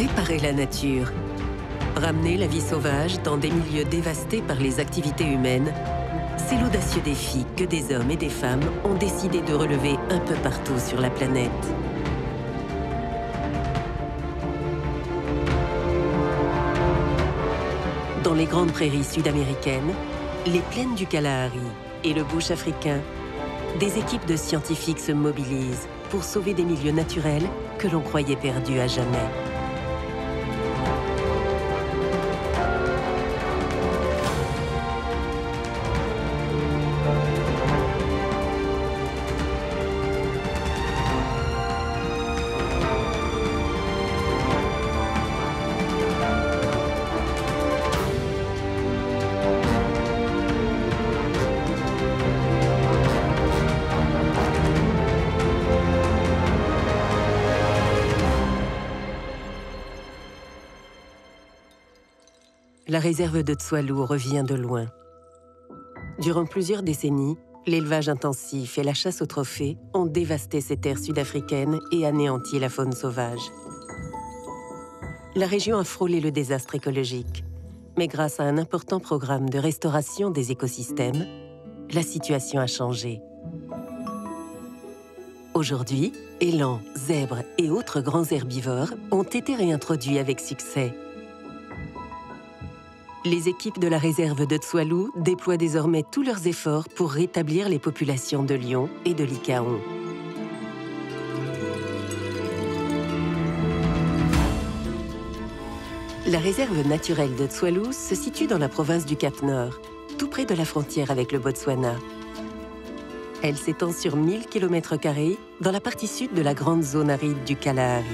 Réparer la nature. Ramener la vie sauvage dans des milieux dévastés par les activités humaines, c'est l'audacieux défi que des hommes et des femmes ont décidé de relever un peu partout sur la planète. Dans les grandes prairies sud-américaines, les plaines du Kalahari et le bush africain, des équipes de scientifiques se mobilisent pour sauver des milieux naturels que l'on croyait perdus à jamais. La réserve de Tswalu revient de loin. Durant plusieurs décennies, l'élevage intensif et la chasse aux trophées ont dévasté ces terres sud-africaines et anéanti la faune sauvage. La région a frôlé le désastre écologique, mais grâce à un important programme de restauration des écosystèmes, la situation a changé. Aujourd'hui, élans, zèbres et autres grands herbivores ont été réintroduits avec succès. Les équipes de la réserve de Tswalu déploient désormais tous leurs efforts pour rétablir les populations de lions et de lycaons. La réserve naturelle de Tswalu se situe dans la province du Cap-Nord, tout près de la frontière avec le Botswana. Elle s'étend sur 1000 km² dans la partie sud de la grande zone aride du Kalahari.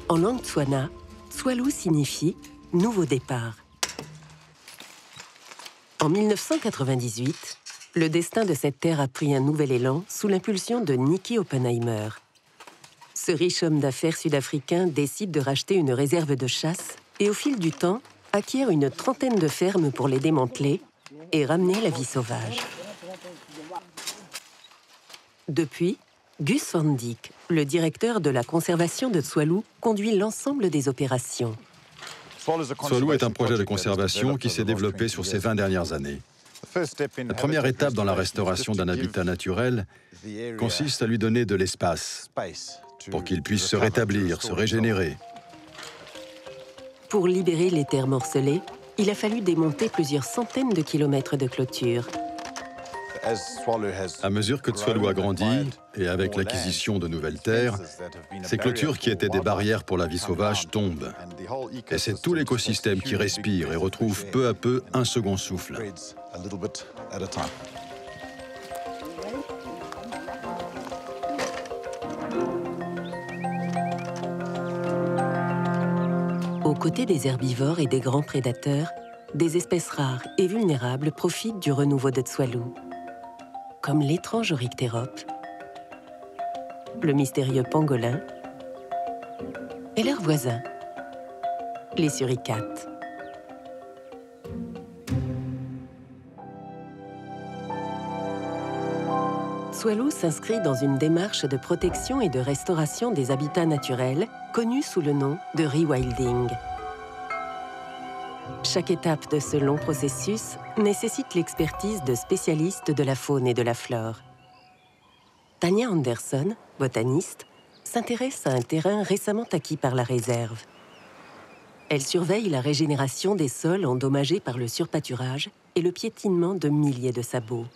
En langue tswana, Tswalu signifie « nouveau départ ». En 1998, le destin de cette terre a pris un nouvel élan sous l'impulsion de Nicky Oppenheimer. Ce riche homme d'affaires sud-africain décide de racheter une réserve de chasse et au fil du temps, acquiert une trentaine de fermes pour les démanteler et ramener la vie sauvage. Depuis, Gus van Dijk, le directeur de la conservation de Tswalu, conduit l'ensemble des opérations. Tswalu est un projet de conservation qui s'est développé sur ces 20 dernières années. La première étape dans la restauration d'un habitat naturel consiste à lui donner de l'espace pour qu'il puisse se rétablir, se régénérer. Pour libérer les terres morcelées, il a fallu démonter plusieurs centaines de kilomètres de clôtures. À mesure que Tswalu a grandi, et avec l'acquisition de nouvelles terres, ces clôtures qui étaient des barrières pour la vie sauvage tombent. Et c'est tout l'écosystème qui respire et retrouve peu à peu un second souffle. Aux côtés des herbivores et des grands prédateurs, des espèces rares et vulnérables profitent du renouveau de Tswalu, comme l'étrange oryctérope, le mystérieux pangolin et leurs voisins, les suricates. Tswalu s'inscrit dans une démarche de protection et de restauration des habitats naturels connue sous le nom de rewilding. Chaque étape de ce long processus nécessite l'expertise de spécialistes de la faune et de la flore. Tanya Anderson, botaniste, s'intéresse à un terrain récemment acquis par la réserve. Elle surveille la régénération des sols endommagés par le surpâturage et le piétinement de milliers de sabots.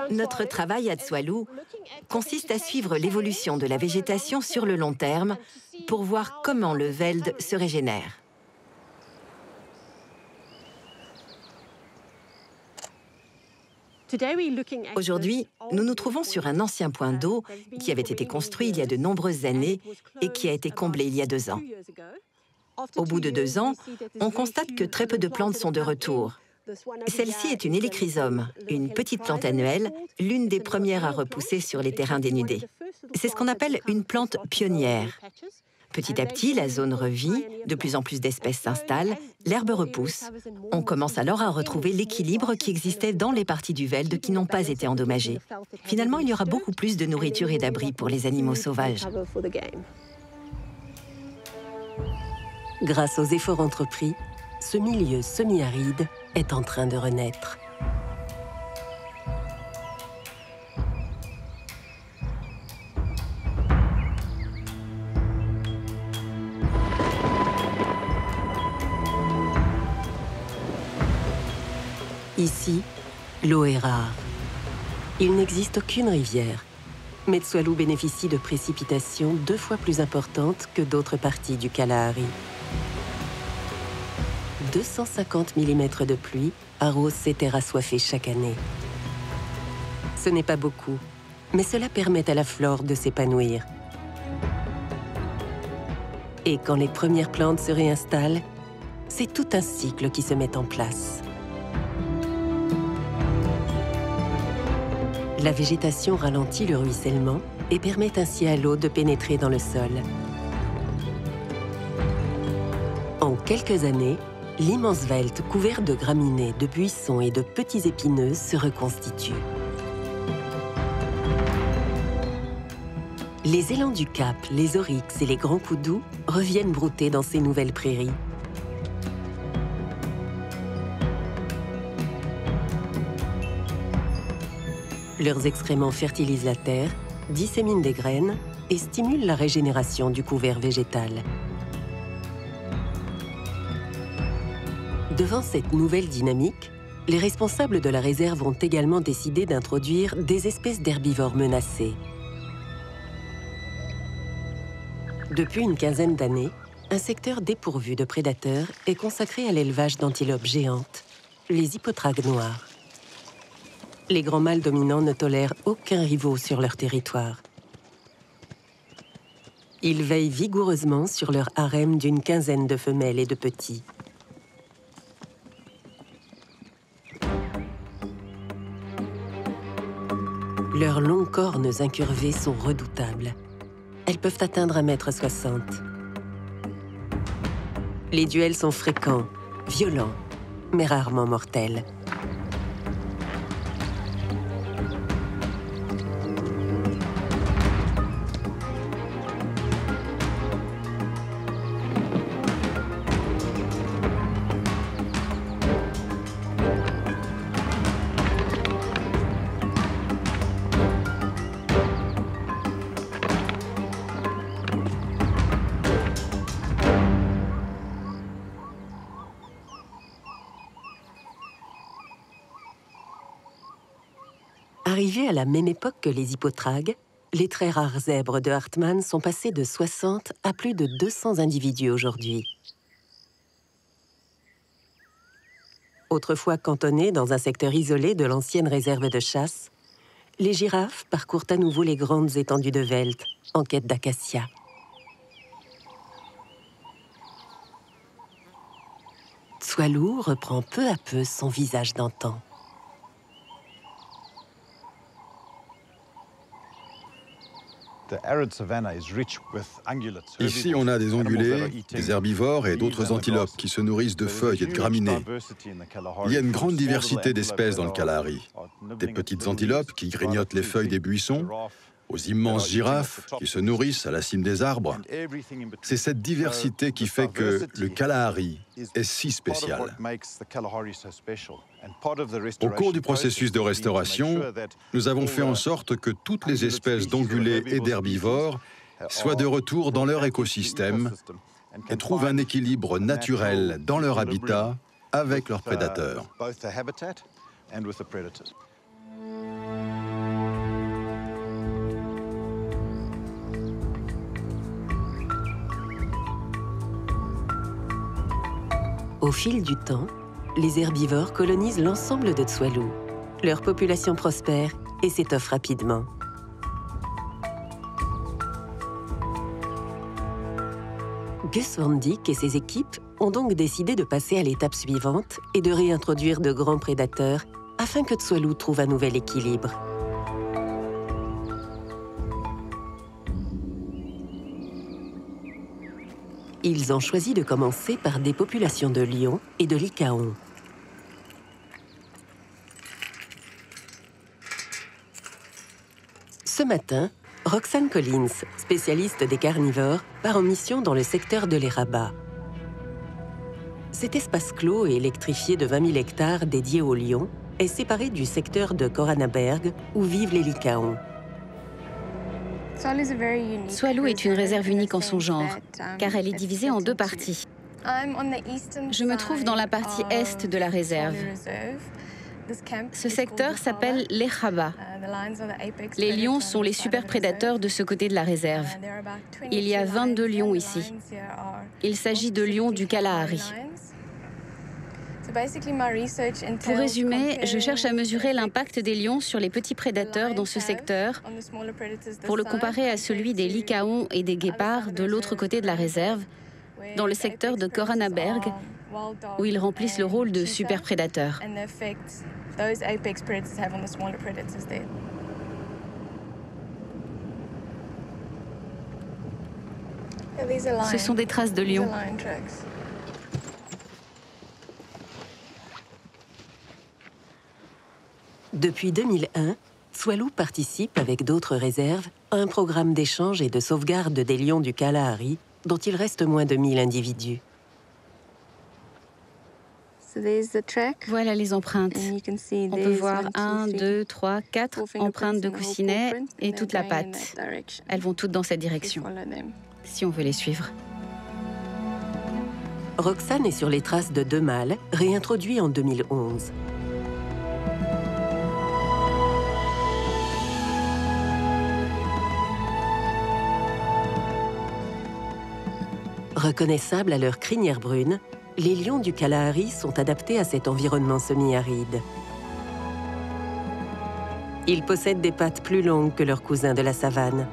Notre travail à Tswalu consiste à suivre l'évolution de la végétation sur le long terme pour voir comment le veld se régénère. Aujourd'hui, nous nous trouvons sur un ancien point d'eau qui avait été construit il y a de nombreuses années et qui a été comblé il y a 2 ans. Au bout de 2 ans, on constate que très peu de plantes sont de retour. Celle-ci est une hélichrysome, une petite plante annuelle, l'une des premières à repousser sur les terrains dénudés. C'est ce qu'on appelle une plante pionnière. Petit à petit, la zone revit, de plus en plus d'espèces s'installent, l'herbe repousse. On commence alors à retrouver l'équilibre qui existait dans les parties du Veld qui n'ont pas été endommagées. Finalement, il y aura beaucoup plus de nourriture et d'abris pour les animaux sauvages. Grâce aux efforts entrepris, ce milieu semi-aride est en train de renaître. Ici, l'eau est rare. Il n'existe aucune rivière, mais Tsoalou bénéficie de précipitations 2 fois plus importantes que d'autres parties du Kalahari. 250 mm de pluie arrosent ces terres assoiffées chaque année. Ce n'est pas beaucoup, mais cela permet à la flore de s'épanouir. Et quand les premières plantes se réinstallent, c'est tout un cycle qui se met en place. La végétation ralentit le ruissellement et permet ainsi à l'eau de pénétrer dans le sol. En quelques années, l'immense Veld couvert de graminées, de buissons et de petits épineux se reconstitue. Les élans du Cap, les oryx et les grands koudous reviennent brouter dans ces nouvelles prairies. Leurs excréments fertilisent la terre, disséminent des graines et stimulent la régénération du couvert végétal. Devant cette nouvelle dynamique, les responsables de la réserve ont également décidé d'introduire des espèces d'herbivores menacées. Depuis une quinzaine d'années, un secteur dépourvu de prédateurs est consacré à l'élevage d'antilopes géantes, les hippotragues noirs. Les grands mâles dominants ne tolèrent aucun rivaux sur leur territoire. Ils veillent vigoureusement sur leur harem d'une quinzaine de femelles et de petits. Leurs longues cornes incurvées sont redoutables. Elles peuvent atteindre 1,60 m. Les duels sont fréquents, violents, mais rarement mortels. Arrivés à la même époque que les hippotragues, les très rares zèbres de Hartmann sont passés de 60 à plus de 200 individus aujourd'hui. Autrefois cantonnés dans un secteur isolé de l'ancienne réserve de chasse, les girafes parcourent à nouveau les grandes étendues de Veld en quête d'acacias. Tsoalou reprend peu à peu son visage d'antan. Ici, on a des ongulés, des herbivores et d'autres antilopes qui se nourrissent de feuilles et de graminées. Il y a une grande diversité d'espèces dans le Kalahari. Des petites antilopes qui grignotent les feuilles des buissons, aux immenses girafes qui se nourrissent à la cime des arbres. C'est cette diversité qui fait que le Kalahari est si spécial. Au cours du processus de restauration, nous avons fait en sorte que toutes les espèces d'ongulés et d'herbivores soient de retour dans leur écosystème et trouvent un équilibre naturel dans leur habitat avec leurs prédateurs. Au fil du temps, les herbivores colonisent l'ensemble de Tsoalou. Leur population prospère et s'étoffe rapidement. Gus Van Dyck et ses équipes ont donc décidé de passer à l'étape suivante et de réintroduire de grands prédateurs afin que Tsoalou trouve un nouvel équilibre. Ils ont choisi de commencer par des populations de lions et de lycaons. Ce matin, Roxane Collins, spécialiste des carnivores, part en mission dans le secteur de l'Erraba. Cet espace clos et électrifié de 20 000 hectares dédié aux lions est séparé du secteur de Koranaberg où vivent les lycaons. Swallow est une réserve unique en son genre, car elle est divisée en deux parties. Je me trouve dans la partie est de la réserve. Ce secteur s'appelle l'Erraba. Les lions sont les super prédateurs de ce côté de la réserve. Il y a 22 lions ici. Il s'agit de lions du Kalahari. Pour résumer, je cherche à mesurer l'impact des lions sur les petits prédateurs dans ce secteur pour le comparer à celui des lycaons et des guépards de l'autre côté de la réserve, dans le secteur de Koranaberg, où ils remplissent le rôle de super prédateurs. Ce sont des traces de lions. Depuis 2001, Swallow participe avec d'autres réserves à un programme d'échange et de sauvegarde des lions du Kalahari, dont il reste moins de 1000 individus. Voilà les empreintes. On peut voir 1, 2, 3, 4 empreintes de coussinets et toute la patte. Elles vont toutes dans cette direction, si on veut les suivre. Roxane est sur les traces de 2 mâles, réintroduits en 2011. Reconnaissables à leur crinière brune, les lions du Kalahari sont adaptés à cet environnement semi-aride. Ils possèdent des pattes plus longues que leurs cousins de la savane.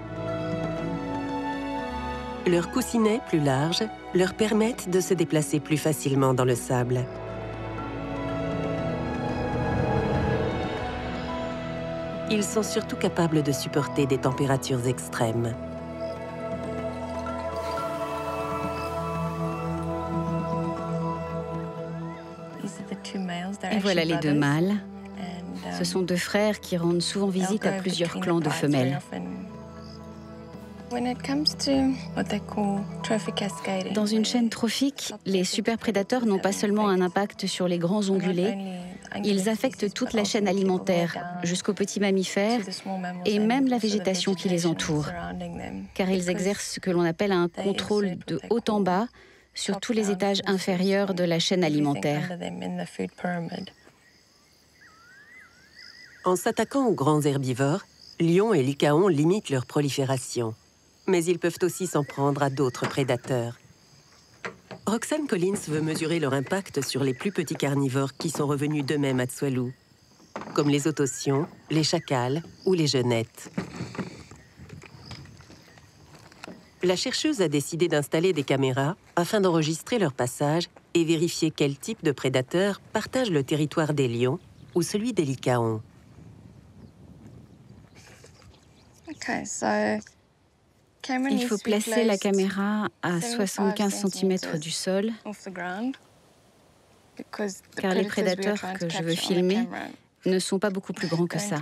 Leurs coussinets plus larges leur permettent de se déplacer plus facilement dans le sable. Ils sont surtout capables de supporter des températures extrêmes. Et voilà les 2 mâles. Ce sont 2 frères qui rendent souvent visite à plusieurs clans de femelles. Dans une chaîne trophique, les superprédateurs n'ont pas seulement un impact sur les grands ongulés, ils affectent toute la chaîne alimentaire, jusqu'aux petits mammifères et même la végétation qui les entoure, car ils exercent ce que l'on appelle un contrôle de haut en bas sur tous les étages inférieurs de la chaîne alimentaire. En s'attaquant aux grands herbivores, lions et lycaons limitent leur prolifération. Mais ils peuvent aussi s'en prendre à d'autres prédateurs. Roxane Collins veut mesurer leur impact sur les plus petits carnivores qui sont revenus d'eux-mêmes à Swallow, comme les otocions, les chacals ou les genettes. La chercheuse a décidé d'installer des caméras afin d'enregistrer leur passage et vérifier quel type de prédateurs partage le territoire des lions ou celui des lycaons. Il faut placer la caméra à 75 cm du sol, car les prédateurs que je veux filmer ne sont pas beaucoup plus grands que ça.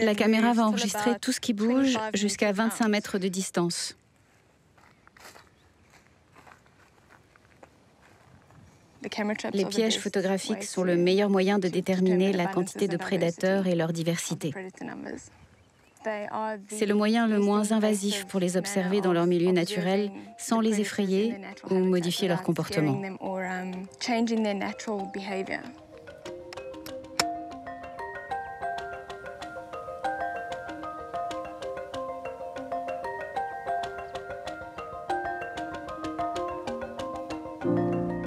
La caméra va enregistrer tout ce qui bouge jusqu'à 25 mètres de distance. Les pièges photographiques sont le meilleur moyen de déterminer la quantité de prédateurs et leur diversité. C'est le moyen le moins invasif pour les observer dans leur milieu naturel sans les effrayer ou modifier leur comportement.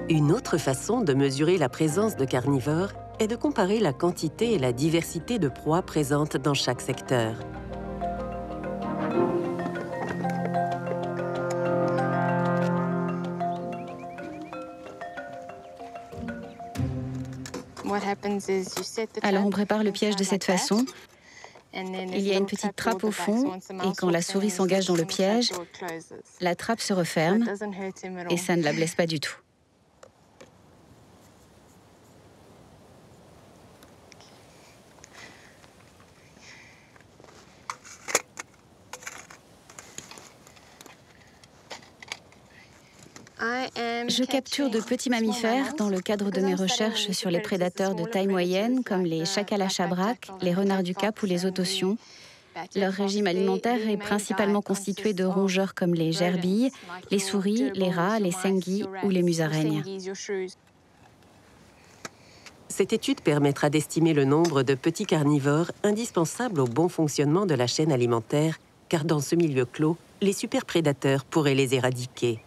Une autre façon de mesurer la présence de carnivores est de comparer la quantité et la diversité de proies présentes dans chaque secteur. Alors on prépare le piège de cette façon. Il y a une petite trappe au fond et quand la souris s'engage dans le piège, la trappe se referme et ça ne la blesse pas du tout. Je capture de petits mammifères dans le cadre de mes recherches sur les prédateurs de taille moyenne comme les chacals à chabrac, les renards du Cap ou les autocions. Leur régime alimentaire est principalement constitué de rongeurs comme les gerbilles, les souris, les rats, les senguis ou les musaraignes. Cette étude permettra d'estimer le nombre de petits carnivores indispensables au bon fonctionnement de la chaîne alimentaire, car dans ce milieu clos, les superprédateurs pourraient les éradiquer.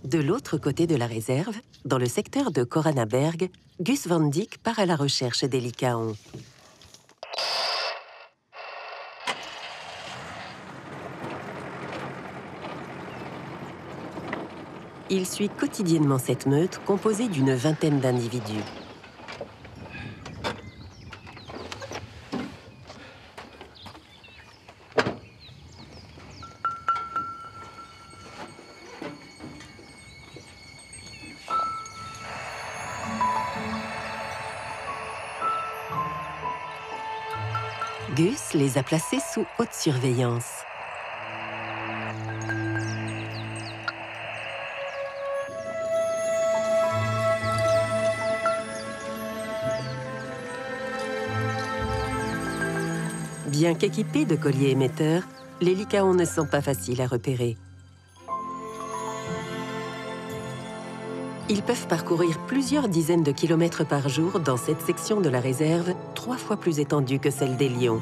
De l'autre côté de la réserve, dans le secteur de Koranaberg, Gus Van Dyck part à la recherche des lycaons. Il suit quotidiennement cette meute composée d'une vingtaine d'individus. Gus les a placés sous haute surveillance. Bien qu'équipés de colliers émetteurs, les lycaons ne sont pas faciles à repérer. Ils peuvent parcourir plusieurs dizaines de kilomètres par jour dans cette section de la réserve, 3 fois plus étendue que celle des lions.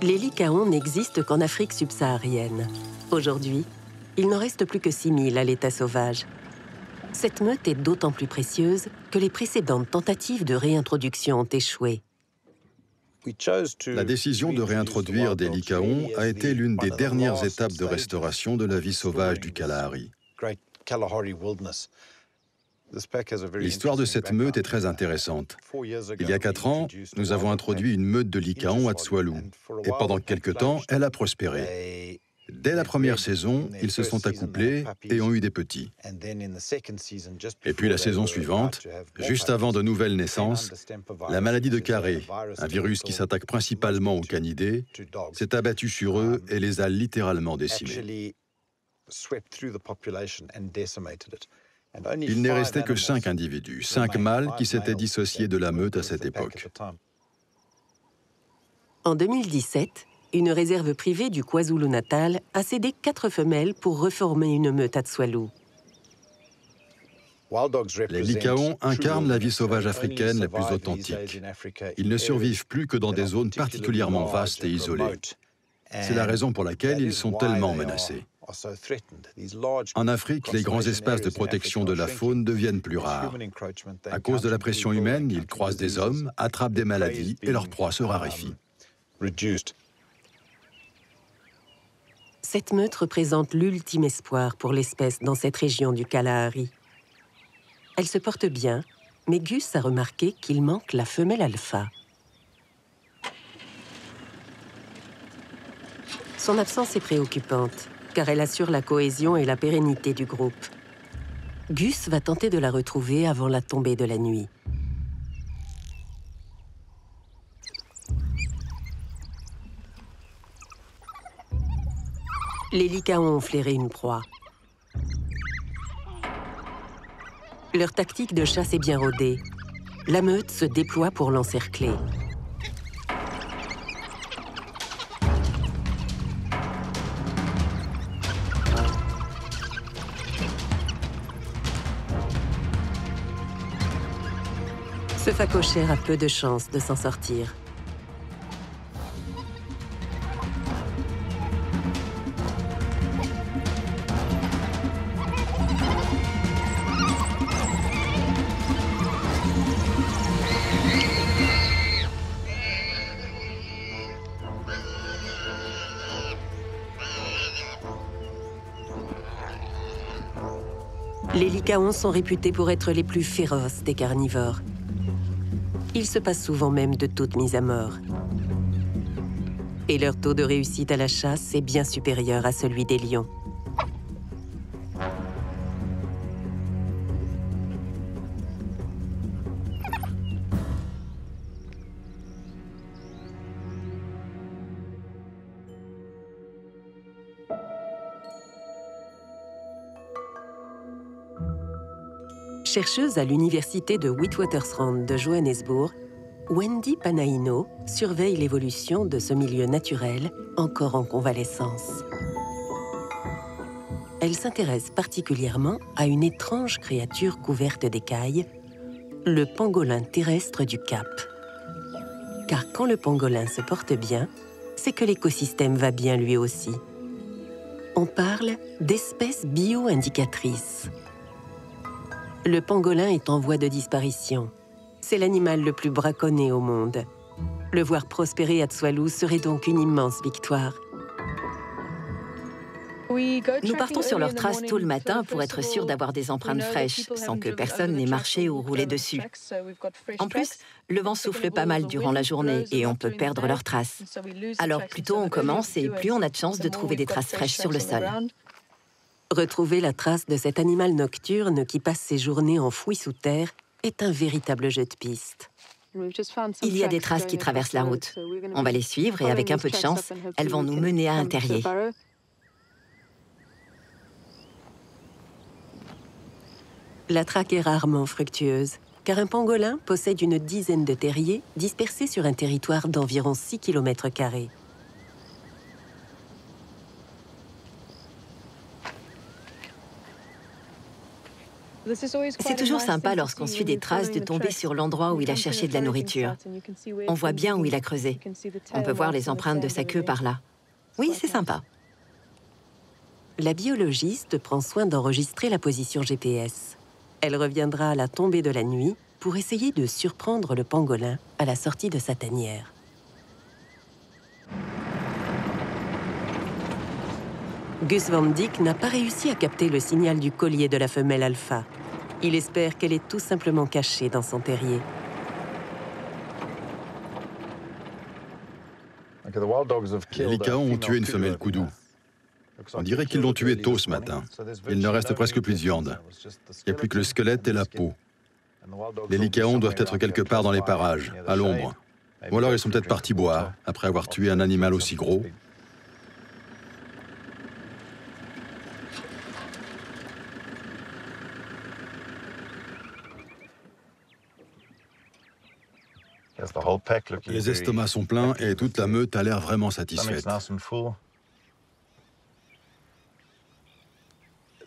Les lycaons n'existent qu'en Afrique subsaharienne. Aujourd'hui, il n'en reste plus que 6000 à l'état sauvage. Cette meute est d'autant plus précieuse que les précédentes tentatives de réintroduction ont échoué. La décision de réintroduire des lycaons a été l'une des dernières étapes de restauration de la vie sauvage du Kalahari. L'histoire de cette meute est très intéressante. Il y a 4 ans, nous avons introduit une meute de lycaons à Tswalu, et pendant quelque temps, elle a prospéré. Dès la première saison, ils se sont accouplés et ont eu des petits. Et puis la saison suivante, juste avant de nouvelles naissances, la maladie de Carré, un virus qui s'attaque principalement aux canidés, s'est abattue sur eux et les a littéralement décimés. Il n'est resté que 5 individus, 5 mâles qui s'étaient dissociés de la meute à cette époque. En 2017, une réserve privée du KwaZulu-Natal a cédé 4 femelles pour reformer une meute à Tswalu. Les lycaons incarnent la vie sauvage africaine la plus authentique. Ils ne survivent plus que dans des zones particulièrement vastes et isolées. C'est la raison pour laquelle ils sont tellement menacés. En Afrique, les grands espaces de protection de la faune deviennent plus rares. À cause de la pression humaine, ils croisent des hommes, attrapent des maladies et leur proie se raréfie. Cette meute représente l'ultime espoir pour l'espèce dans cette région du Kalahari. Elle se porte bien, mais Gus a remarqué qu'il manque la femelle alpha. Son absence est préoccupante, car elle assure la cohésion et la pérennité du groupe. Gus va tenter de la retrouver avant la tombée de la nuit. Les lycaons ont flairé une proie. Leur tactique de chasse est bien rodée. La meute se déploie pour l'encercler. Ce phacochère a peu de chances de s'en sortir. Les lycaons sont réputés pour être les plus féroces des carnivores. Ils se passent souvent même de toute mise à mort. Et leur taux de réussite à la chasse est bien supérieur à celui des lions. Chercheuse à l'université de Witwatersrand de Johannesburg, Wendy Panaino surveille l'évolution de ce milieu naturel encore en convalescence. Elle s'intéresse particulièrement à une étrange créature couverte d'écailles, le pangolin terrestre du Cap. Car quand le pangolin se porte bien, c'est que l'écosystème va bien lui aussi. On parle d'espèces bio-indicatrices. Le pangolin est en voie de disparition. C'est l'animal le plus braconné au monde. Le voir prospérer à Tswalu serait donc une immense victoire. Nous partons sur leurs traces tôt le matin pour être sûrs d'avoir des empreintes fraîches, sans que personne n'ait marché ou roulé dessus. En plus, le vent souffle pas mal durant la journée et on peut perdre leurs traces. Alors plus tôt on commence et plus on a de chances de trouver des traces fraîches sur le sol. Retrouver la trace de cet animal nocturne qui passe ses journées enfouies sous terre est un véritable jeu de piste. Il y a des traces qui traversent la route. On va les suivre et avec un peu de chance, elles vont nous mener à un terrier. La traque est rarement fructueuse, car un pangolin possède une dizaine de terriers dispersés sur un territoire d'environ 6 km². C'est toujours sympa lorsqu'on suit des traces de tomber sur l'endroit où il a cherché de la nourriture. On voit bien où il a creusé. On peut voir les empreintes de sa queue par là. Oui, c'est sympa. La biologiste prend soin d'enregistrer la position GPS. Elle reviendra à la tombée de la nuit pour essayer de surprendre le pangolin à la sortie de sa tanière. Gus Van Dyck n'a pas réussi à capter le signal du collier de la femelle alpha. Il espère qu'elle est tout simplement cachée dans son terrier. Les lycaons ont tué une femelle koudou. On dirait qu'ils l'ont tuée tôt ce matin. Il ne reste presque plus de viande. Il n'y a plus que le squelette et la peau. Les lycaons doivent être quelque part dans les parages, à l'ombre. Ou alors ils sont peut-être partis boire, après avoir tué un animal aussi gros. Les estomacs sont pleins et toute la meute a l'air vraiment satisfaite.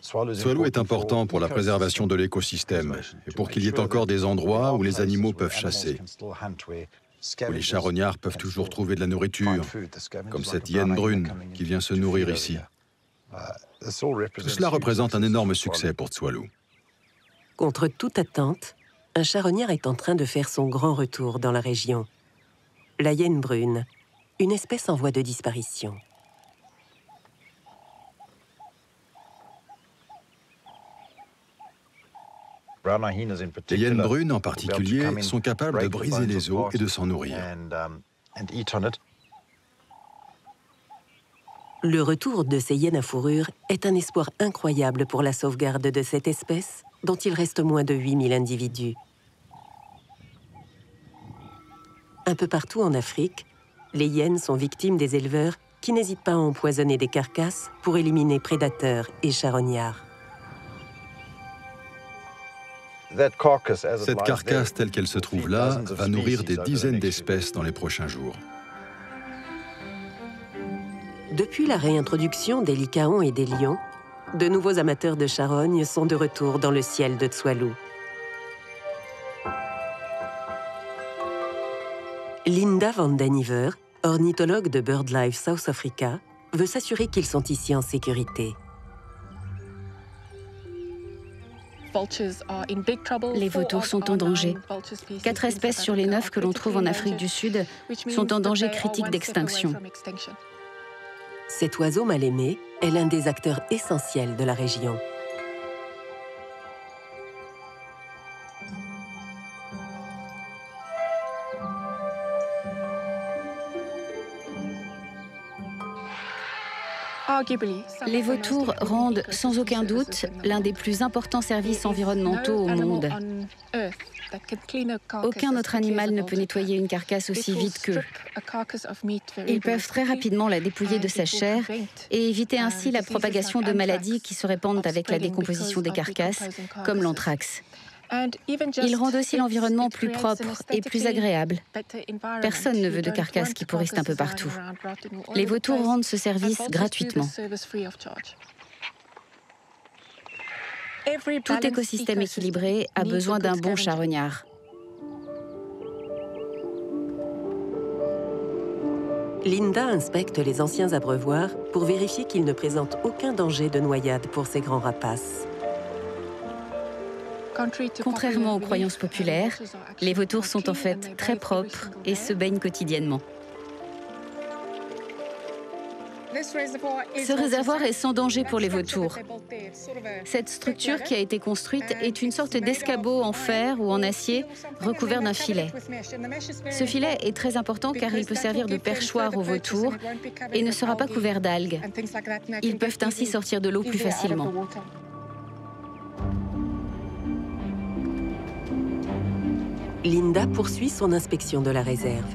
Tswalu est important pour la préservation de l'écosystème et pour qu'il y ait encore des endroits où les animaux peuvent chasser, où les charognards peuvent toujours trouver de la nourriture, comme cette hyène brune qui vient se nourrir ici. Tout cela représente un énorme succès pour Tswalu. Contre toute attente, un charognard est en train de faire son grand retour dans la région. La hyène brune, une espèce en voie de disparition. Les hyènes brunes en particulier sont capables de briser les os et de s'en nourrir. Le retour de ces hyènes à fourrure est un espoir incroyable pour la sauvegarde de cette espèce, dont il reste moins de 8000 individus. Un peu partout en Afrique, les hyènes sont victimes des éleveurs qui n'hésitent pas à empoisonner des carcasses pour éliminer prédateurs et charognards. Cette carcasse telle qu'elle se trouve là va nourrir des dizaines d'espèces dans les prochains jours. Depuis la réintroduction des lycaons et des lions, de nouveaux amateurs de charognes sont de retour dans le ciel de Tswalu. Linda Van Den Iver, ornithologue de BirdLife South Africa, veut s'assurer qu'ils sont ici en sécurité. Les vautours sont en danger. 4 espèces sur les 9 que l'on trouve en Afrique du Sud sont en danger critique d'extinction. Cet oiseau mal aimé est l'un des acteurs essentiels de la région. Les vautours rendent sans aucun doute l'un des plus importants services environnementaux au monde. Aucun autre animal ne peut nettoyer une carcasse aussi vite qu'eux. Ils peuvent très rapidement la dépouiller de sa chair et éviter ainsi la propagation de maladies qui se répandent avec la décomposition des carcasses, comme l'anthrax. Ils rendent aussi l'environnement plus propre et plus agréable. Personne ne veut de carcasses qui pourrissent un peu partout. Les vautours rendent ce service gratuitement. Tout écosystème équilibré a besoin d'un bon charognard. Linda inspecte les anciens abreuvoirs pour vérifier qu'ils ne présentent aucun danger de noyade pour ces grands rapaces. Contrairement aux croyances populaires, les vautours sont en fait très propres et se baignent quotidiennement. Ce réservoir est sans danger pour les vautours. Cette structure qui a été construite est une sorte d'escabeau en fer ou en acier recouvert d'un filet. Ce filet est très important car il peut servir de perchoir aux vautours et ne sera pas couvert d'algues. Ils peuvent ainsi sortir de l'eau plus facilement. Linda poursuit son inspection de la réserve.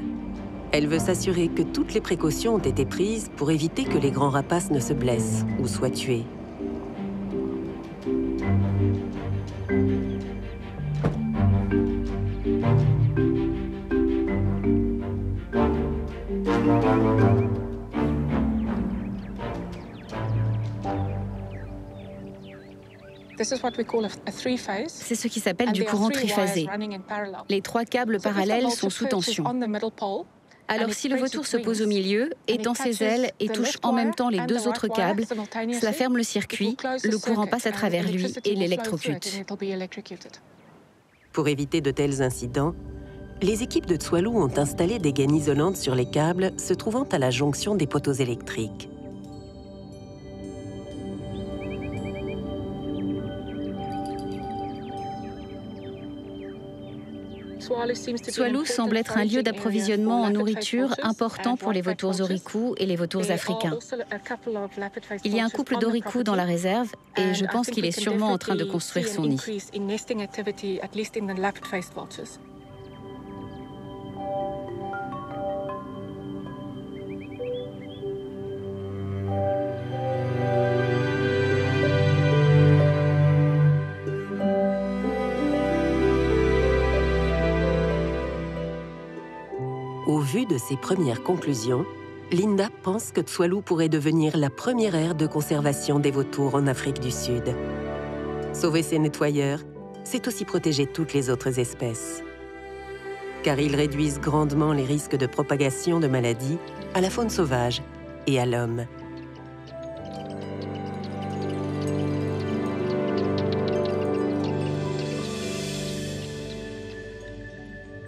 Elle veut s'assurer que toutes les précautions ont été prises pour éviter que les grands rapaces ne se blessent ou soient tués. C'est ce qui s'appelle du courant triphasé. Les 3 câbles parallèles sont sous tension. Alors si le vautour se pose au milieu, étend ses ailes et touche en même temps les 2 autres câbles, cela ferme le circuit, le courant passe à travers lui et l'électrocute. Pour éviter de tels incidents, les équipes de Tswalu ont installé des gaines isolantes sur les câbles se trouvant à la jonction des poteaux électriques. Tswalu semble être un lieu d'approvisionnement en nourriture important pour les vautours oricoux et les vautours africains. Il y a un couple d'oricoux dans la réserve et je pense qu'il est sûrement en train de construire son nid. Au vu de ces premières conclusions, Linda pense que Tswalu pourrait devenir la première aire de conservation des vautours en Afrique du Sud. Sauver ces nettoyeurs, c'est aussi protéger toutes les autres espèces. Car ils réduisent grandement les risques de propagation de maladies à la faune sauvage et à l'homme.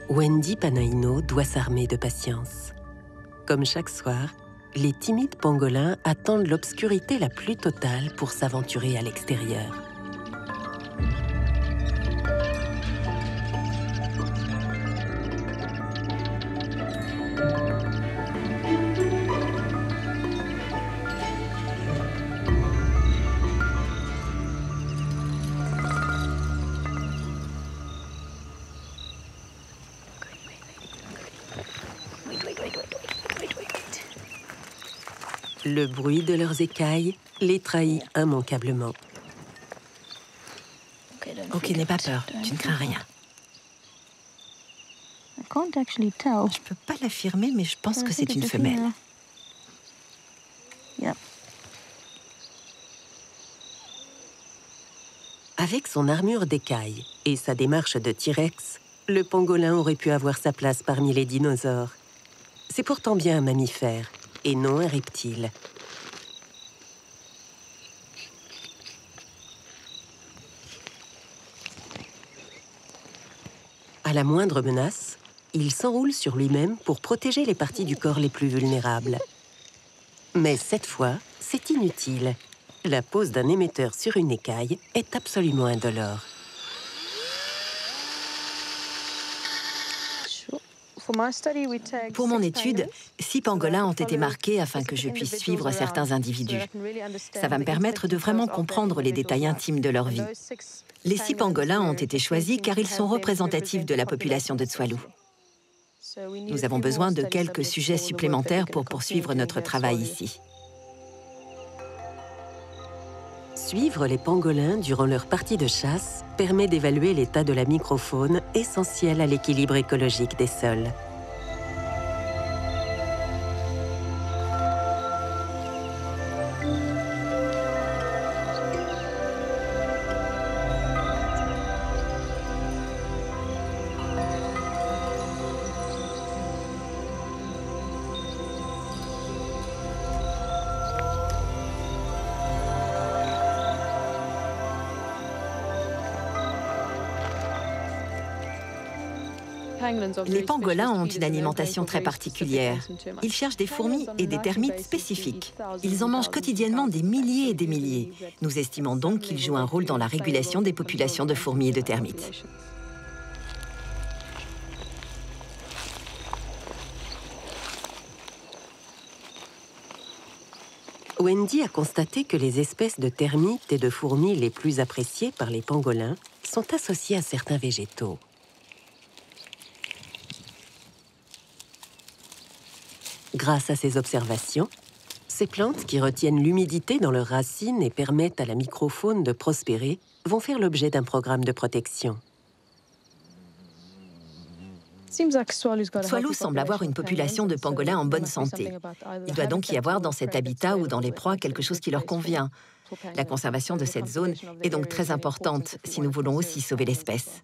Wendy Panaino doit s'armer de patience. Comme chaque soir, les timides pangolins attendent l'obscurité la plus totale pour s'aventurer à l'extérieur. Le bruit de leurs écailles les trahit immanquablement. Ok, n'aie pas peur, tu ne crains rien. Je peux pas l'affirmer, mais je pense que c'est une femelle. Avec son armure d'écailles et sa démarche de T-Rex, le pangolin aurait pu avoir sa place parmi les dinosaures. C'est pourtant bien un mammifère, et non un reptile. À la moindre menace, il s'enroule sur lui-même pour protéger les parties du corps les plus vulnérables. Mais cette fois, c'est inutile. La pose d'un émetteur sur une écaille est absolument indolore. Pour mon étude, 6 pangolins ont été marqués afin que je puisse suivre certains individus. Ça va me permettre de vraiment comprendre les détails intimes de leur vie. Les 6 pangolins ont été choisis car ils sont représentatifs de la population de Tsoalou. Nous avons besoin de quelques sujets supplémentaires pour poursuivre notre travail ici. Suivre les pangolins durant leur partie de chasse permet d'évaluer l'état de la microfaune essentielle à l'équilibre écologique des sols. Les pangolins ont une alimentation très particulière. Ils cherchent des fourmis et des termites spécifiques. Ils en mangent quotidiennement des milliers et des milliers. Nous estimons donc qu'ils jouent un rôle dans la régulation des populations de fourmis et de termites. Wendy a constaté que les espèces de termites et de fourmis les plus appréciées par les pangolins sont associées à certains végétaux. Grâce à ces observations, ces plantes qui retiennent l'humidité dans leurs racines et permettent à la microfaune de prospérer vont faire l'objet d'un programme de protection. Tsoalou semble avoir une population de pangolins en bonne santé. Il doit donc y avoir dans cet habitat ou dans les proies quelque chose qui leur convient. La conservation de cette zone est donc très importante si nous voulons aussi sauver l'espèce.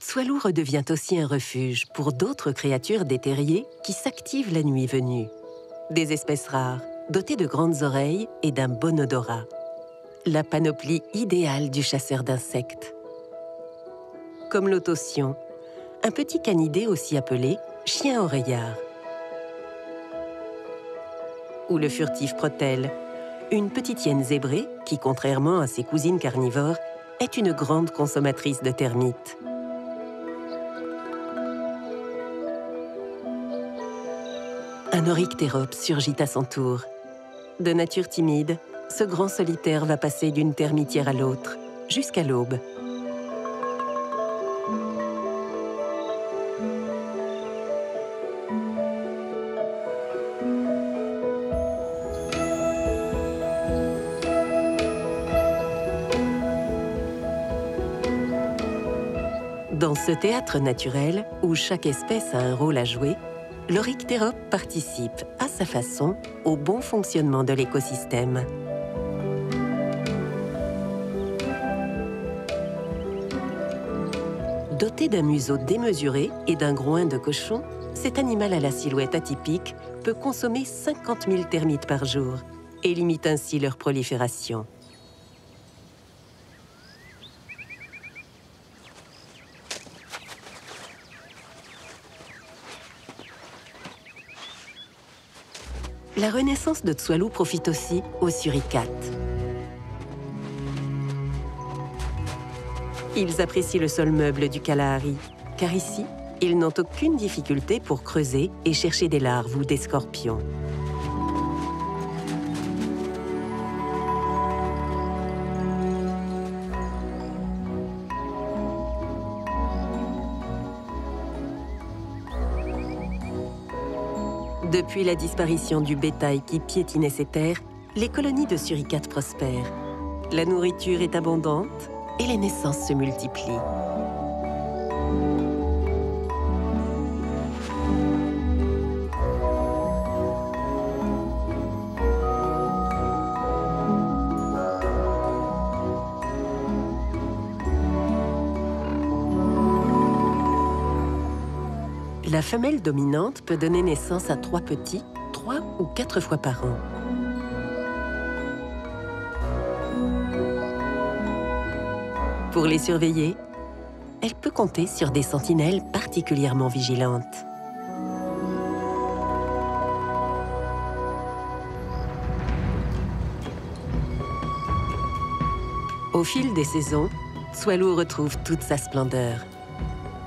Tsoalou redevient aussi un refuge pour d'autres créatures des terriers qui s'activent la nuit venue. Des espèces rares, dotées de grandes oreilles et d'un bon odorat. La panoplie idéale du chasseur d'insectes. Comme l'autotion, un petit canidé aussi appelé chien oreillard. Ou le furtif protèle, une petite hyène zébrée qui, contrairement à ses cousines carnivores, est une grande consommatrice de termites. Un oryctérope surgit à son tour. De nature timide, ce grand solitaire va passer d'une termitière à l'autre, jusqu'à l'aube. Dans ce théâtre naturel, où chaque espèce a un rôle à jouer, l'oryctérope participe, à sa façon, au bon fonctionnement de l'écosystème. Doté d'un museau démesuré et d'un groin de cochon, cet animal à la silhouette atypique peut consommer 50 000 termites par jour et limite ainsi leur prolifération. La renaissance de Tsoalou profite aussi aux suricates. Ils apprécient le sol meuble du Kalahari, car ici, ils n'ont aucune difficulté pour creuser et chercher des larves ou des scorpions. Depuis la disparition du bétail qui piétinait ces terres, les colonies de suricates prospèrent. La nourriture est abondante et les naissances se multiplient. La femelle dominante peut donner naissance à 3 petits, 3 ou 4 fois par an. Pour les surveiller, elle peut compter sur des sentinelles particulièrement vigilantes. Au fil des saisons, Tsoalou retrouve toute sa splendeur.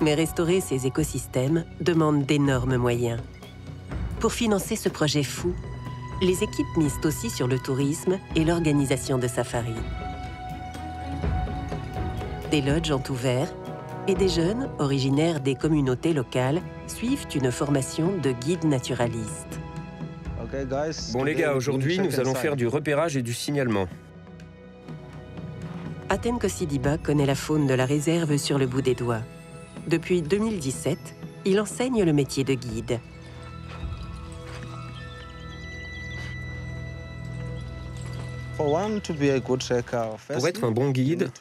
Mais restaurer ces écosystèmes demande d'énormes moyens. Pour financer ce projet fou, les équipes misent aussi sur le tourisme et l'organisation de safaris. Des lodges ont ouvert et des jeunes, originaires des communautés locales, suivent une formation de guide naturaliste. Bon les gars, aujourd'hui, nous allons faire du repérage et du signalement. Aten Kosidiba connaît la faune de la réserve sur le bout des doigts. Depuis 2017, il enseigne le métier de guide. Pour être un bon guide,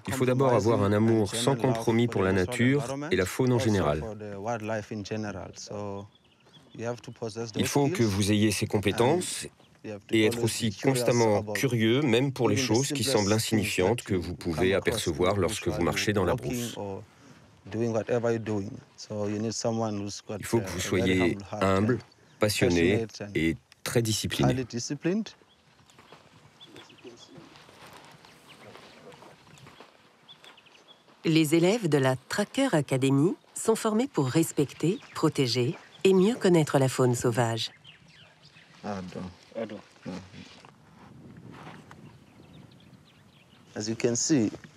il faut d'abord avoir un amour sans compromis pour la nature et la faune en général. Il faut que vous ayez ces compétences et être aussi constamment curieux, même pour les choses qui semblent insignifiantes que vous pouvez apercevoir lorsque vous marchez dans la brousse. Il faut que vous soyez humble, passionné et très discipliné. Les élèves de la Tracker Academy sont formés pour respecter, protéger et mieux connaître la faune sauvage.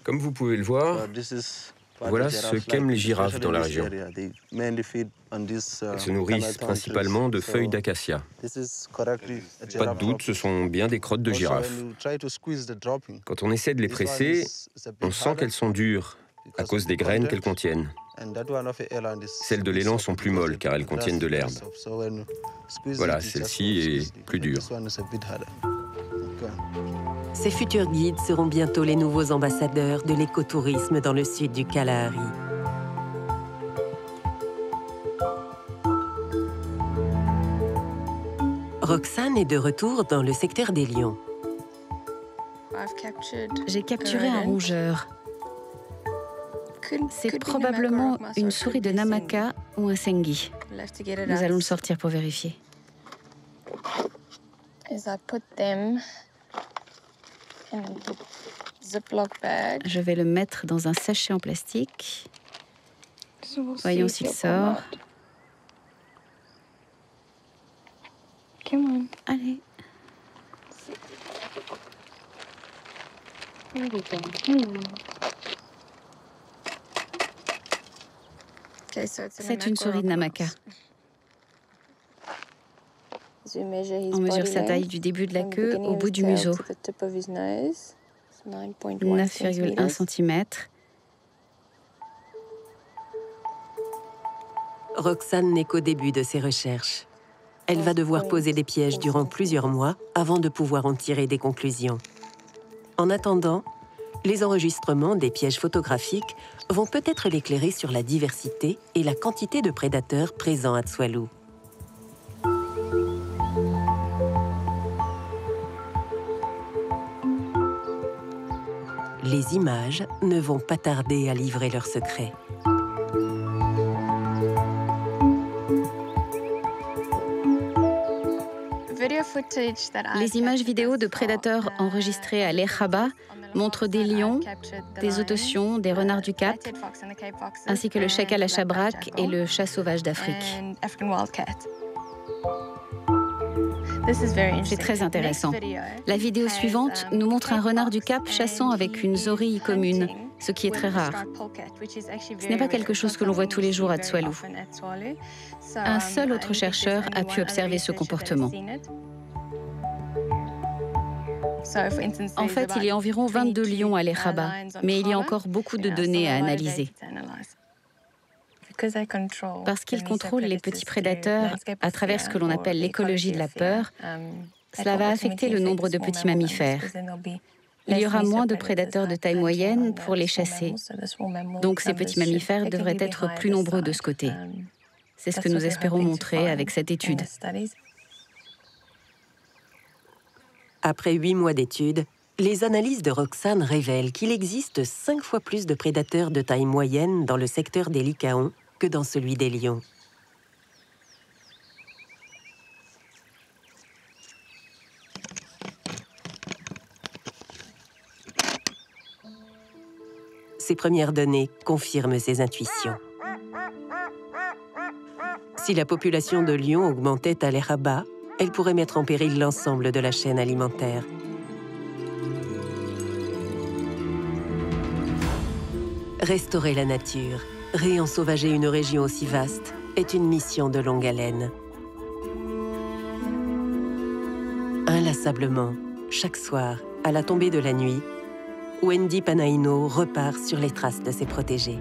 Comme vous pouvez le voir, voilà ce qu'aiment les girafes dans la région. Elles se nourrissent principalement de feuilles d'acacia. Pas de doute, ce sont bien des crottes de girafes. Quand on essaie de les presser, on sent qu'elles sont dures à cause des graines qu'elles contiennent. Celles de l'élan sont plus molles car elles contiennent de l'herbe. Voilà, celle-ci est plus dure. Ces futurs guides seront bientôt les nouveaux ambassadeurs de l'écotourisme dans le sud du Kalahari. Roxane est de retour dans le secteur des lions. J'ai capturé un rongeur. C'est probablement une souris de Namaka ou un sengi. Nous allons le sortir pour vérifier. Je vais le mettre dans un sachet en plastique. Voyons s'il sort. Allez. C'est une souris de Namaka. On mesure sa taille du début de la queue au bout du museau. 9,1 cm. Roxane n'est qu'au début de ses recherches. Elle va devoir poser des pièges durant plusieurs mois avant de pouvoir en tirer des conclusions. En attendant, les enregistrements des pièges photographiques vont peut-être l'éclairer sur la diversité et la quantité de prédateurs présents à Tsoalou. Les images ne vont pas tarder à livrer leurs secrets. Les images vidéo de prédateurs enregistrées à l'Erhaba montrent des lions, des autocions, des renards du Cap, ainsi que le chacal à chabrak et le chat sauvage d'Afrique. C'est très intéressant. La vidéo suivante nous montre un renard du Cap chassant avec une zorille commune, ce qui est très rare. Ce n'est pas quelque chose que l'on voit tous les jours à Tsoalou. Un seul autre chercheur a pu observer ce comportement. En fait, il y a environ 22 lions à l'Erhaba, mais il y a encore beaucoup de données à analyser. Parce qu'ils contrôlent les petits prédateurs à travers ce que l'on appelle l'écologie de la peur, cela va affecter le nombre de petits mammifères. Il y aura moins de prédateurs de taille moyenne pour les chasser. Donc ces petits mammifères devraient être plus nombreux de ce côté. C'est ce que nous espérons montrer avec cette étude. Après 8 mois d'études, les analyses de Roxane révèlent qu'il existe 5 fois plus de prédateurs de taille moyenne dans le secteur des lycaons que dans celui des lions. ces premières données confirment ses intuitions. Si la population de lions augmentait à l'air bas, elle pourrait mettre en péril l'ensemble de la chaîne alimentaire. Restaurer la nature, réensauvager une région aussi vaste, est une mission de longue haleine. Inlassablement, chaque soir, à la tombée de la nuit, Wendy Panaino repart sur les traces de ses protégés.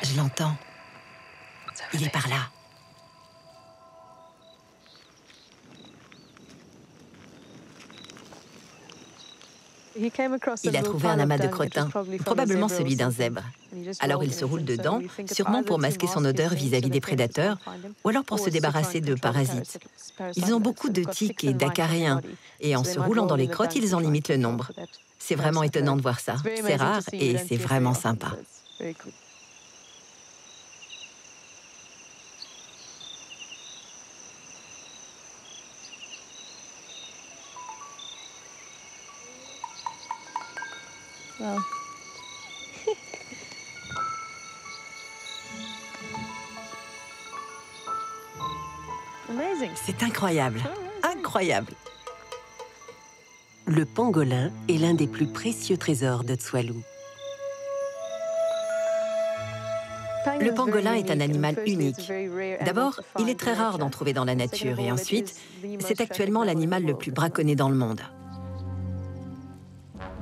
Je l'entends. Il est par là. Il a trouvé un amas de crottins, probablement celui d'un zèbre. Alors il se roule dedans, sûrement pour masquer son odeur vis-à-vis des prédateurs, ou alors pour se débarrasser de parasites. Ils ont beaucoup de tiques et d'acariens, et en se roulant dans les crottes, ils en limitent le nombre. C'est vraiment étonnant de voir ça. C'est rare et c'est vraiment sympa. Wow. C'est incroyable, incroyable. Le pangolin est l'un des plus précieux trésors de Tsoalou. Le pangolin est un animal unique. D'abord, il est très rare d'en trouver dans la nature et ensuite, c'est actuellement l'animal le plus braconné dans le monde.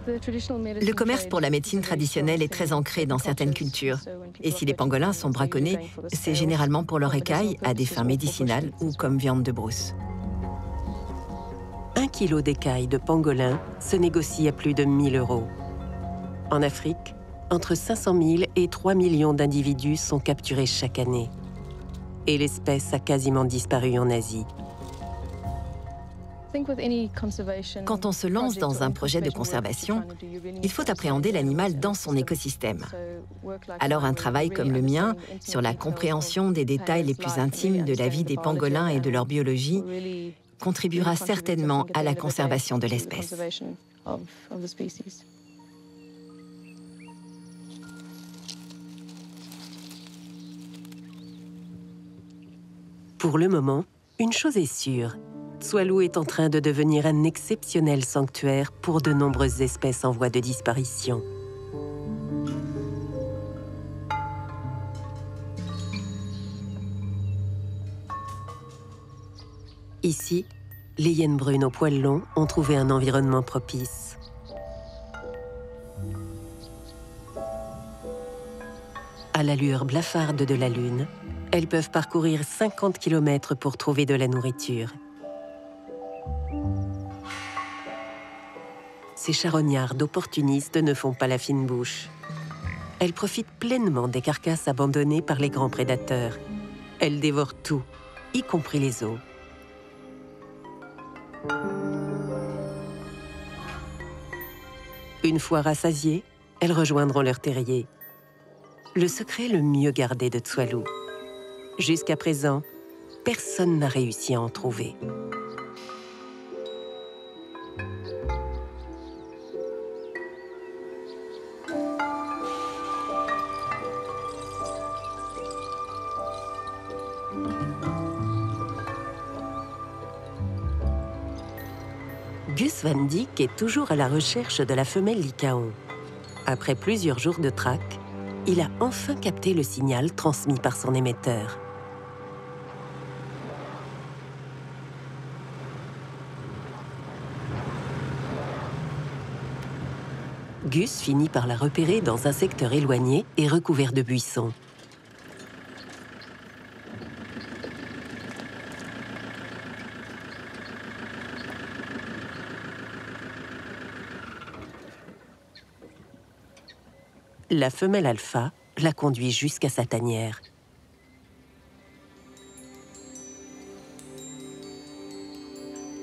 Le commerce pour la médecine traditionnelle est très ancré dans certaines cultures. Et si les pangolins sont braconnés, c'est généralement pour leur écaille à des fins médicinales ou comme viande de brousse. 1 kilo d'écailles de pangolin se négocie à plus de 1 000 €. En Afrique, entre 500 000 et 3 millions d'individus sont capturés chaque année. Et l'espèce a quasiment disparu en Asie. Quand on se lance dans un projet de conservation, il faut appréhender l'animal dans son écosystème. Alors un travail comme le mien, sur la compréhension des détails les plus intimes de la vie des pangolins et de leur biologie, contribuera certainement à la conservation de l'espèce. Pour le moment, une chose est sûre. Tsoalou est en train de devenir un exceptionnel sanctuaire pour de nombreuses espèces en voie de disparition. Ici, les hyènes brunes aux poils longs ont trouvé un environnement propice. À l'allure blafarde de la lune, elles peuvent parcourir 50 km pour trouver de la nourriture. Ces charognards d'opportunistes ne font pas la fine bouche. Elles profitent pleinement des carcasses abandonnées par les grands prédateurs. Elles dévorent tout, y compris les os. Une fois rassasiées, elles rejoindront leur terrier. Le secret le mieux gardé de Tsoalou. Jusqu'à présent, personne n'a réussi à en trouver. Gus Van Dijk est toujours à la recherche de la femelle lycaon. Après plusieurs jours de traque, il a enfin capté le signal transmis par son émetteur. Gus finit par la repérer dans un secteur éloigné et recouvert de buissons. La femelle alpha la conduit jusqu'à sa tanière.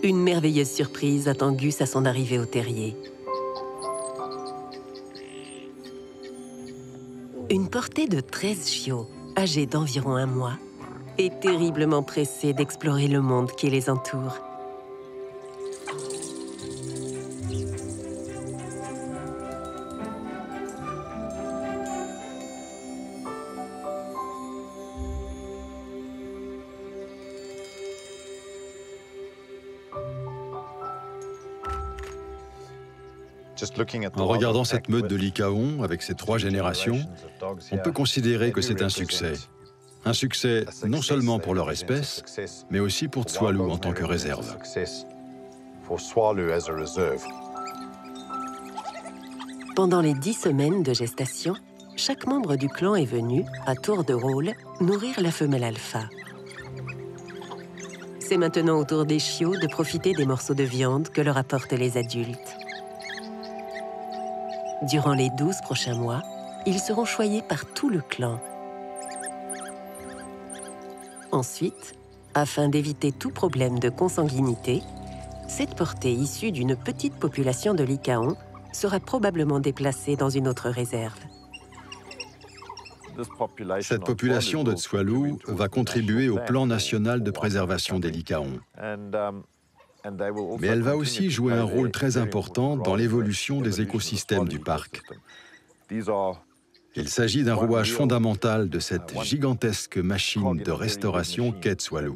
Une merveilleuse surprise attend Gus à son arrivée au terrier. Une portée de 13 chiots, âgés d'environ 1 mois, est terriblement pressée d'explorer le monde qui les entoure. En regardant cette meute de Lycaon avec ses 3 générations, on peut considérer que c'est un succès. Un succès non seulement pour leur espèce, mais aussi pour Tswalu en tant que réserve. Pendant les 10 semaines de gestation, chaque membre du clan est venu, à tour de rôle, nourrir la femelle alpha. C'est maintenant au tour des chiots de profiter des morceaux de viande que leur apportent les adultes. Durant les 12 prochains mois, ils seront choyés par tout le clan. Ensuite, afin d'éviter tout problème de consanguinité, cette portée issue d'une petite population de Lycaon sera probablement déplacée dans une autre réserve. Cette population de Tswalu va contribuer au plan national de préservation des Lycaons. Mais elle va aussi jouer un rôle très important dans l'évolution des écosystèmes du parc. Il s'agit d'un rouage fondamental de cette gigantesque machine de restauration qu'est Tswalu.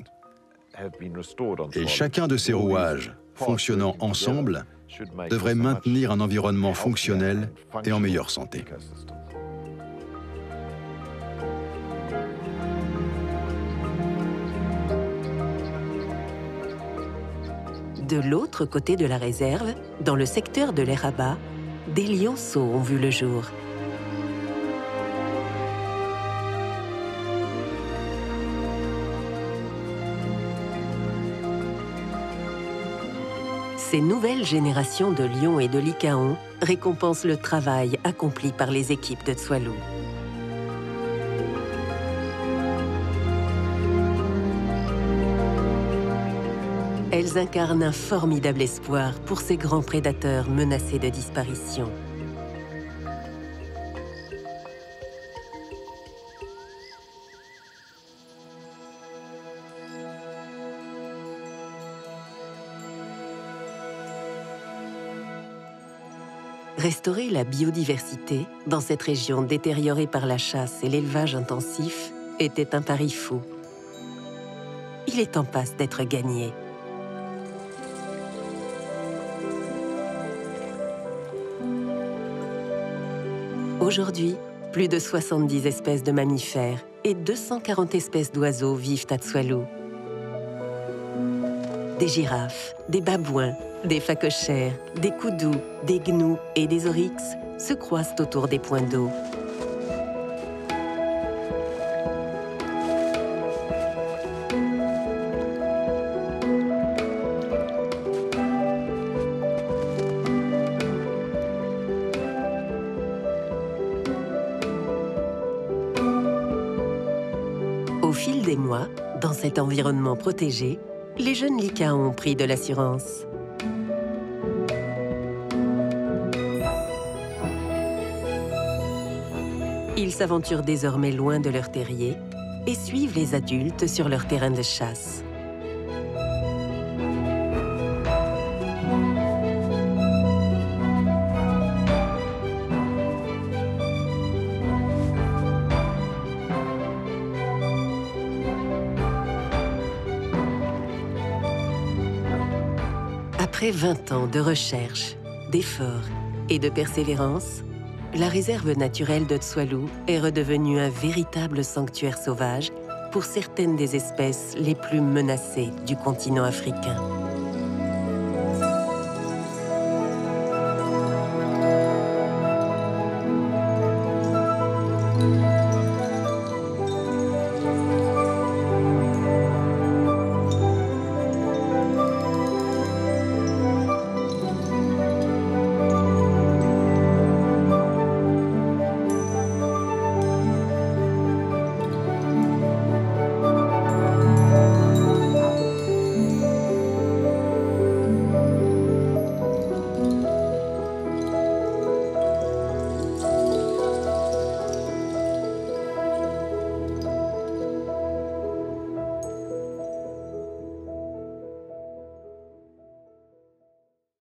Et chacun de ces rouages, fonctionnant ensemble, devrait maintenir un environnement fonctionnel et en meilleure santé. De l'autre côté de la réserve, dans le secteur de l'Eraba, des lionceaux ont vu le jour. Ces nouvelles générations de lions et de lycaons récompensent le travail accompli par les équipes de Tswalu. Elles incarnent un formidable espoir pour ces grands prédateurs menacés de disparition. Restaurer la biodiversité dans cette région détériorée par la chasse et l'élevage intensif était un pari fou. Il est en passe d'être gagné. Aujourd'hui, plus de 70 espèces de mammifères et 240 espèces d'oiseaux vivent à Tswalu. Des girafes, des babouins, des phacochères, des koudous, des gnous et des oryx se croisent autour des points d'eau. Au fil des mois, dans cet environnement protégé, les jeunes lycaons ont pris de l'assurance. Ils s'aventurent désormais loin de leur terrier et suivent les adultes sur leur terrain de chasse. Après 20 ans de recherche, d'efforts et de persévérance, la réserve naturelle de Tswalu est redevenue un véritable sanctuaire sauvage pour certaines des espèces les plus menacées du continent africain.